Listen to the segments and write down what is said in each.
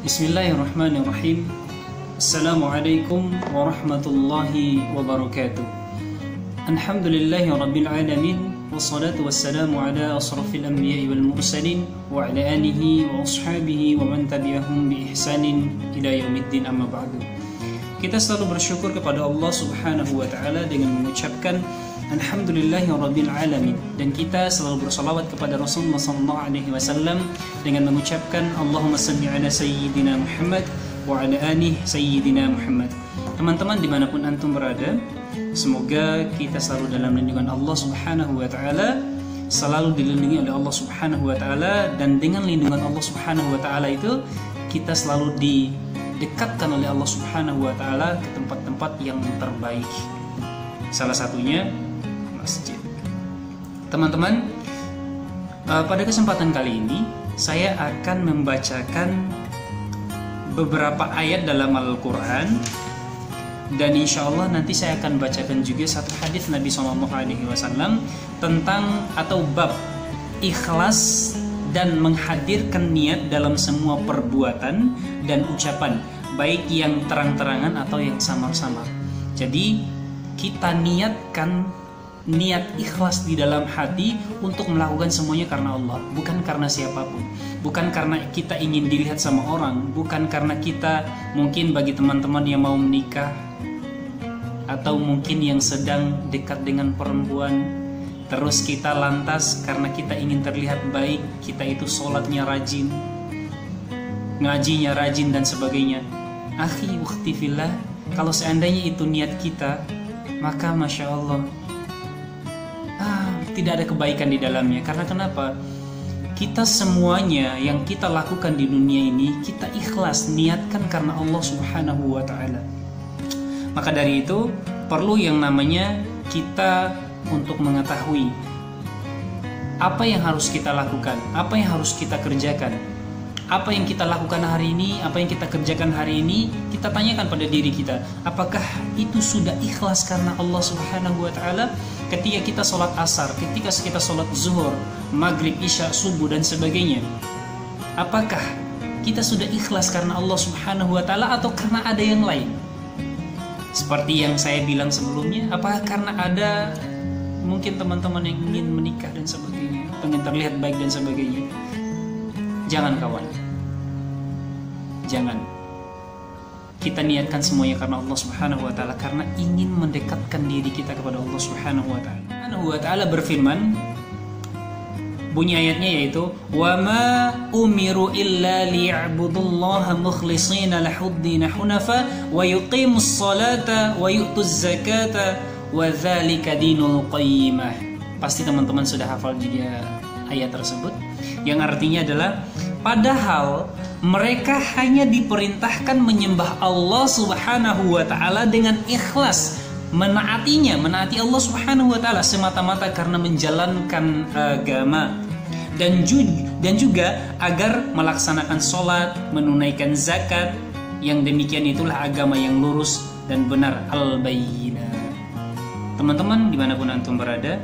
Bismillahirrahmanirrahim. Assalamualaikum warahmatullahi wabarakatuh. Alhamdulillahi rabbil alamin. Wassalatu wassalamu ala asrafil anbiya'i wal mursalin wa ala alihi wa ashabihi wa man tabi'ahum bi ihsanin ila yaumiddin, amma ba'du. Kita selalu bersyukur kepada Allah Subhanahu wa taala dengan mengucapkan Alhamdulillahi rabbil alamin, dan kita selalu bersalawat kepada Rasulullah sallallahu alaihi wasallam dengan mengucapkan Allahumma salli ala sayyidina Muhammad wa ala alihi sayyidina Muhammad. Teman-teman dimanapun antum berada, semoga kita selalu dalam lindungan Allah Subhanahu wa taala, selalu dilindungi oleh Allah Subhanahu wa taala, dan dengan lindungan Allah Subhanahu wa taala itu kita selalu didekatkan oleh Allah Subhanahu wa taala ke tempat-tempat yang terbaik. Salah satunya masjid. Teman-teman, pada kesempatan kali ini saya akan membacakan beberapa ayat dalam Al-Quran, dan insya Allah nanti saya akan bacakan juga satu hadis Nabi SAW tentang atau bab ikhlas dan menghadirkan niat dalam semua perbuatan dan ucapan, baik yang terang-terangan atau yang samar-samar. Jadi kita niatkan niat ikhlas di dalam hati untuk melakukan semuanya karena Allah, bukan karena siapapun, bukan karena kita ingin dilihat sama orang, bukan karena kita mungkin bagi teman-teman yang mau menikah atau mungkin yang sedang dekat dengan perempuan, terus kita lantas karena kita ingin terlihat baik, kita itu sholatnya rajin, ngajinya rajin dan sebagainya. Akhi ukhti fillah, kalau seandainya itu niat kita, maka Masya Allah tidak ada kebaikan di dalamnya. Karena kenapa? Kita semuanya yang kita lakukan di dunia ini, kita ikhlas niatkan karena Allah Subhanahu wa ta'ala. Maka dari itu perlu yang namanya kita untuk mengetahui apa yang harus kita lakukan, apa yang harus kita kerjakan. Apa yang kita lakukan hari ini, apa yang kita kerjakan hari ini, kita tanyakan pada diri kita, apakah itu sudah ikhlas karena Allah Subhanahu wa ta'ala? Ketika kita sholat asar, ketika kita sholat zuhur, maghrib, isya, subuh dan sebagainya, apakah kita sudah ikhlas karena Allah Subhanahu wa ta'ala atau karena ada yang lain? Seperti yang saya bilang sebelumnya, apakah karena ada mungkin teman-teman yang ingin menikah dan sebagainya, pengen terlihat baik dan sebagainya? Jangan kawan, jangan. Kita niatkan semuanya karena Allah Subhanahu wa ta'ala, karena ingin mendekatkan diri kita kepada Allah Subhanahu wa ta'ala. Subhanahu wa ta'ala berfirman, bunyi ayatnya yaitu wa ma umiru illa liya'budullaha mukhlishina lahuddina hunafa wa yuqimus salata wa yu'tuz zakata wa dzalika dinul qayyimah. Pasti teman-teman sudah hafal juga ayat tersebut, yang artinya adalah padahal mereka hanya diperintahkan menyembah Allah Subhanahu wa ta'ala dengan ikhlas, menaati Allah Subhanahu wa ta'ala semata-mata karena menjalankan agama, dan juga agar melaksanakan sholat, menunaikan zakat. Yang demikian itulah agama yang lurus dan benar, al-bayyinah. Teman-teman dimanapun antum berada,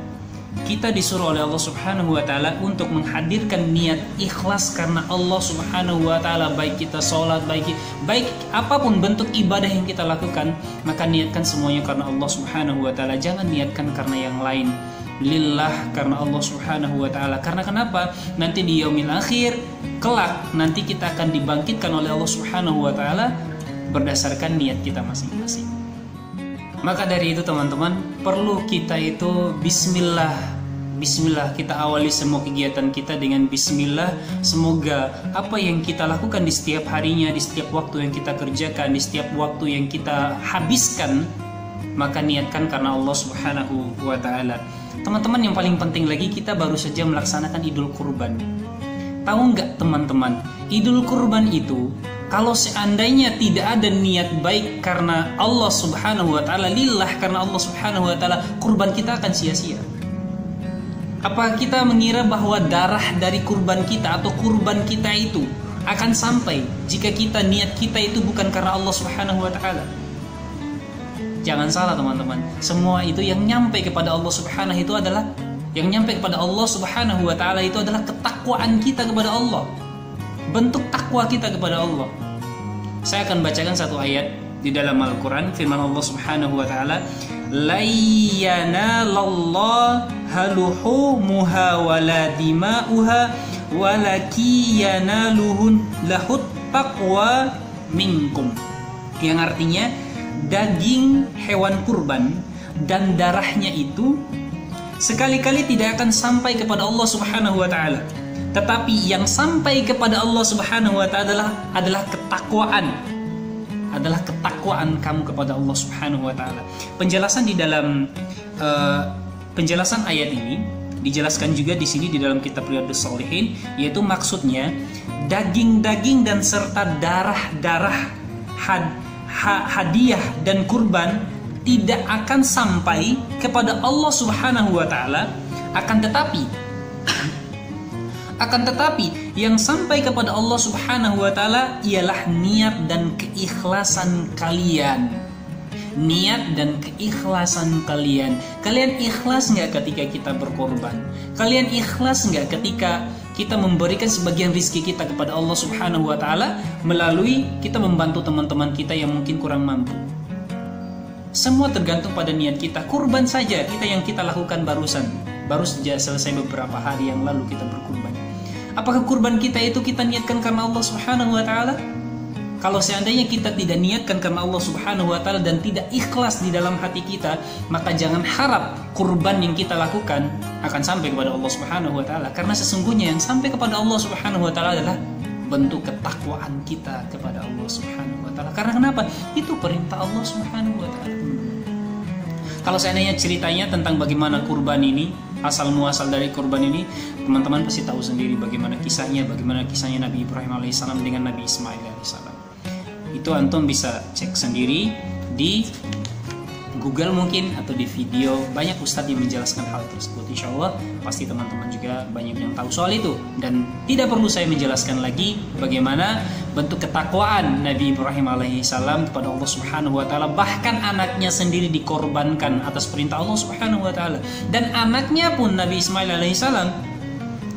kita disuruh oleh Allah Subhanahu wa ta'ala untuk menghadirkan niat ikhlas karena Allah Subhanahu wa ta'ala, baik kita sholat, baik apapun bentuk ibadah yang kita lakukan, maka niatkan semuanya karena Allah Subhanahu wa ta'ala. Jangan niatkan karena yang lain. Lillah, karena Allah Subhanahu wa ta'ala. Karena kenapa? Nanti di yaumil akhir kelak nanti kita akan dibangkitkan oleh Allah Subhanahu wa ta'ala berdasarkan niat kita masing-masing. Maka dari itu teman-teman, perlu kita itu Bismillah, kita awali semua kegiatan kita dengan Bismillah. Semoga apa yang kita lakukan di setiap harinya, di setiap waktu yang kita kerjakan, di setiap waktu yang kita habiskan, maka niatkan karena Allah Subhanahu wa ta'ala. Teman-teman, yang paling penting lagi, kita baru saja melaksanakan Idul Kurban. Tahu nggak teman-teman, Idul Kurban itu kalau seandainya tidak ada niat baik karena Allah Subhanahu wa ta'ala, lillah, karena Allah Subhanahu wa ta'ala, kurban kita akan sia-sia. Apa kita mengira bahwa darah dari kurban kita atau kurban kita itu akan sampai jika niat kita itu bukan karena Allah Subhanahu wa ta'ala? Jangan salah teman-teman, semua itu yang nyampe kepada Allah Subhanahu itu adalah ketakwaan kita kepada Allah. Bentuk takwa kita kepada Allah. Saya akan bacakan satu ayat di dalam Al-Quran, firman Allah Subhanahu wa ta'ala, la yanalallaha luhumuha wala dima'uha walaki yanaluhun lahut taqwa minkum, yang artinya daging hewan kurban dan darahnya itu sekali-kali tidak akan sampai kepada Allah Subhanahu wa ta'ala, tetapi yang sampai kepada Allah Subhanahu wa ta'ala adalah ketakwaan kamu kepada Allah Subhanahu wa ta'ala. Penjelasan di dalam penjelasan ayat ini dijelaskan juga di sini di dalam kitab Riyadhus Shalihin, yaitu maksudnya daging-daging dan serta darah-darah hadiah dan kurban tidak akan sampai kepada Allah Subhanahu wa ta'ala, akan tetapi yang sampai kepada Allah Subhanahu wa ta'ala ialah niat dan keikhlasan kalian. Niat dan keikhlasan kalian. Kalian ikhlas nggak ketika kita berkorban? Kalian ikhlas nggak ketika kita memberikan sebagian rizki kita kepada Allah Subhanahu wa ta'ala melalui kita membantu teman-teman kita yang mungkin kurang mampu? Semua tergantung pada niat kita. Kurban saja yang kita lakukan baru saja selesai beberapa hari yang lalu kita berkurban. Apakah kurban kita itu kita niatkan karena Allah Subhanahu wa ta'ala? Kalau seandainya kita tidak niatkan karena Allah Subhanahu wa ta'ala dan tidak ikhlas di dalam hati kita, maka jangan harap kurban yang kita lakukan akan sampai kepada Allah Subhanahu wa ta'ala. Karena sesungguhnya yang sampai kepada Allah Subhanahu wa ta'ala adalah bentuk ketakwaan kita kepada Allah Subhanahu wa ta'ala. Karena kenapa? Itu perintah Allah Subhanahu wa ta'ala. Kalau seandainya ceritanya tentang bagaimana kurban ini, asal muasal dari kurban ini, teman-teman pasti tahu sendiri bagaimana kisahnya Nabi Ibrahim alaihissalam dengan Nabi Ismail alaihissalam. Itu antum bisa cek sendiri di Google mungkin atau di video, banyak ustadz yang menjelaskan hal tersebut. Insya Allah pasti teman-teman juga banyak yang tahu soal itu, dan tidak perlu saya menjelaskan lagi bagaimana bentuk ketakwaan Nabi Ibrahim alaihissalam kepada Allah Subhanahu wa ta'ala. Bahkan anaknya sendiri dikorbankan atas perintah Allah Subhanahu wa ta'ala, dan anaknya pun Nabi Ismail alaihissalam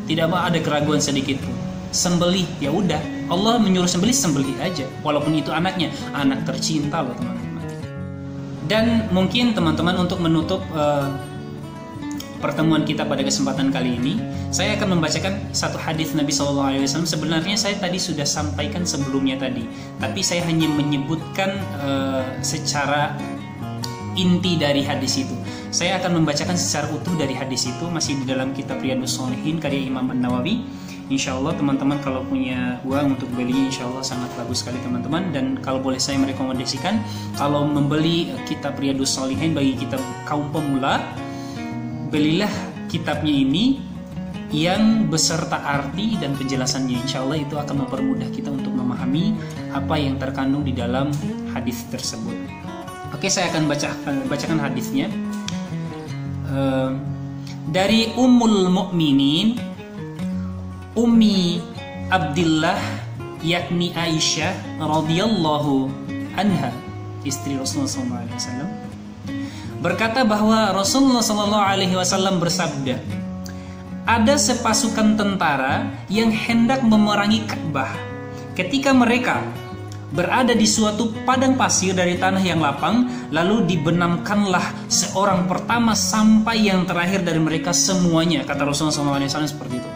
tidak ada keraguan sedikit pun. Sembelih, ya udah, Allah menyuruh sembelih aja, walaupun itu anaknya, anak tercinta loh teman-teman. Dan mungkin teman-teman untuk menutup pertemuan kita pada kesempatan kali ini, saya akan membacakan satu hadis Nabi SAW. Sebenarnya saya tadi sudah sampaikan sebelumnya tadi, tapi saya hanya menyebutkan secara inti dari hadis itu. Saya akan membacakan secara utuh dari hadis itu, masih di dalam kitab Riyadhus Shalihin karya Imam An-Nawawi. Insya Allah teman-teman kalau punya uang untuk belinya, insya Allah sangat bagus sekali teman-teman. Dan kalau boleh saya merekomendasikan, kalau membeli kitab Riyadhus Shalihin bagi kita kaum pemula, belilah kitabnya ini yang beserta arti dan penjelasannya. Insya Allah itu akan mempermudah kita untuk memahami apa yang terkandung di dalam hadis tersebut. Oke, saya akan bacakan hadisnya. Dari Ummul Mukminin Ummi Abdillah, yakni Aisyah radhiyallahu anha, istri Rasulullah SAW, berkata bahwa Rasulullah SAW bersabda, ada sepasukan tentara yang hendak memerangi Ka'bah. Ketika mereka berada di suatu padang pasir dari tanah yang lapang, lalu dibenamkanlah seorang pertama sampai yang terakhir dari mereka semuanya, kata Rasulullah SAW seperti itu.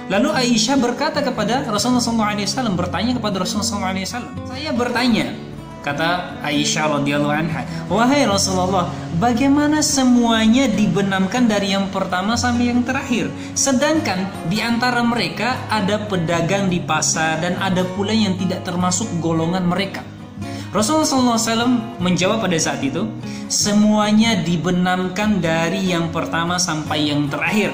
Lalu Aisyah berkata kepada Rasulullah SAW, bertanya kepada Rasulullah SAW, saya bertanya, kata Aisyah radhiyallahu anha, wahai Rasulullah, bagaimana semuanya dibenamkan dari yang pertama sampai yang terakhir, sedangkan di antara mereka ada pedagang di pasar dan ada pula yang tidak termasuk golongan mereka? Rasulullah SAW menjawab pada saat itu, semuanya dibenamkan dari yang pertama sampai yang terakhir.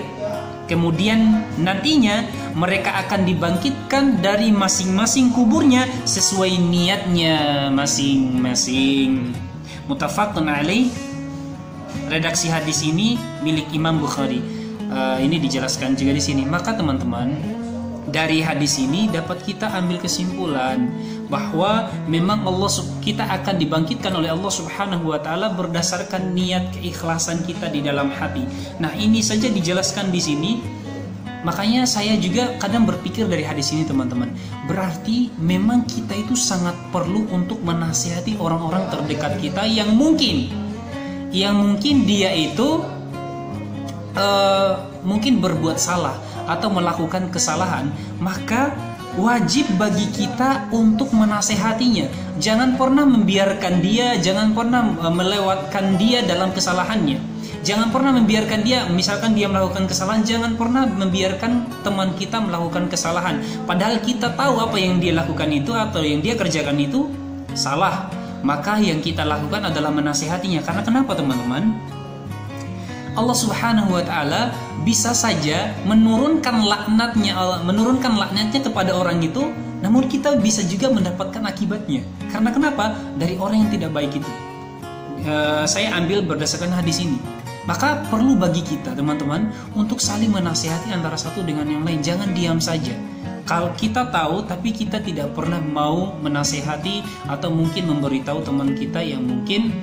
Kemudian nantinya mereka akan dibangkitkan dari masing-masing kuburnya sesuai niatnya masing-masing. Muttafaqun alaih. Redaksi hadis ini milik Imam Bukhari. Ini dijelaskan juga di sini. Maka teman-teman, dari hadis ini dapat kita ambil kesimpulan bahwa memang kita akan dibangkitkan oleh Allah Subhanahu wa ta'ala berdasarkan niat keikhlasan kita di dalam hati. Nah, ini saja dijelaskan di sini Makanya saya juga kadang berpikir dari hadis ini teman-teman, berarti memang kita itu sangat perlu untuk menasihati orang-orang terdekat kita yang mungkin dia itu mungkin berbuat salah atau melakukan kesalahan, maka wajib bagi kita untuk menasehatinya. Jangan pernah membiarkan dia, jangan pernah melewatkan dia dalam kesalahannya. Jangan pernah membiarkan dia, misalkan dia melakukan kesalahan, jangan pernah membiarkan teman kita melakukan kesalahan. Padahal kita tahu apa yang dia lakukan itu atau yang dia kerjakan itu salah. Maka yang kita lakukan adalah menasehatinya. Karena kenapa teman-teman? Allah Subhanahu wa Ta'ala bisa saja menurunkan laknatnya kepada orang itu, namun kita bisa juga mendapatkan akibatnya. Karena kenapa? Dari orang yang tidak baik itu. Saya ambil berdasarkan hadis ini. Maka perlu bagi kita teman-teman untuk saling menasihati antara satu dengan yang lain. Jangan diam saja. Kalau kita tahu tapi kita tidak pernah mau menasehati atau mungkin memberitahu teman kita yang mungkin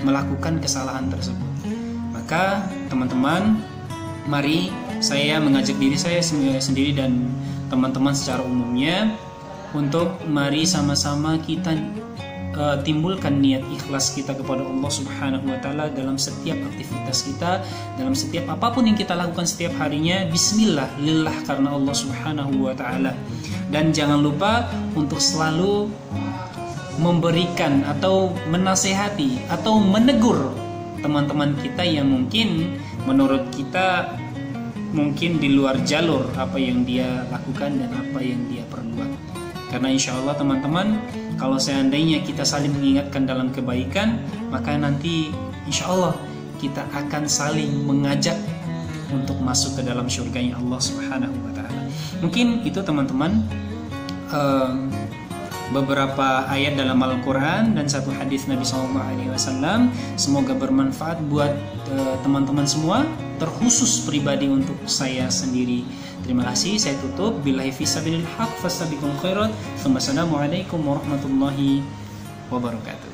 melakukan kesalahan tersebut. Maka teman-teman, mari saya mengajak diri saya sendiri dan teman-teman secara umumnya untuk mari sama-sama kita timbulkan niat ikhlas kita kepada Allah Subhanahu wa Ta'ala dalam setiap aktivitas kita, dalam setiap apapun yang kita lakukan setiap harinya. Bismillah, lillah, karena Allah Subhanahu wa Ta'ala. Dan jangan lupa untuk selalu memberikan atau menasehati atau menegur teman-teman kita yang mungkin menurut kita mungkin di luar jalur apa yang dia lakukan dan apa yang dia perbuat. Karena insya Allah teman-teman, kalau seandainya kita saling mengingatkan dalam kebaikan, maka nanti insya Allah kita akan saling mengajak untuk masuk ke dalam surganya Allah Subhanahu wa Ta'ala. Mungkin itu teman-teman beberapa ayat dalam Al-Quran dan satu hadis Nabi SAW. Semoga bermanfaat buat teman-teman semua, terkhusus pribadi untuk saya sendiri. Terima kasih, saya tutup. Billahi fisabilil haq fastabiqul khairat. Wassalamualaikum warahmatullahi wabarakatuh.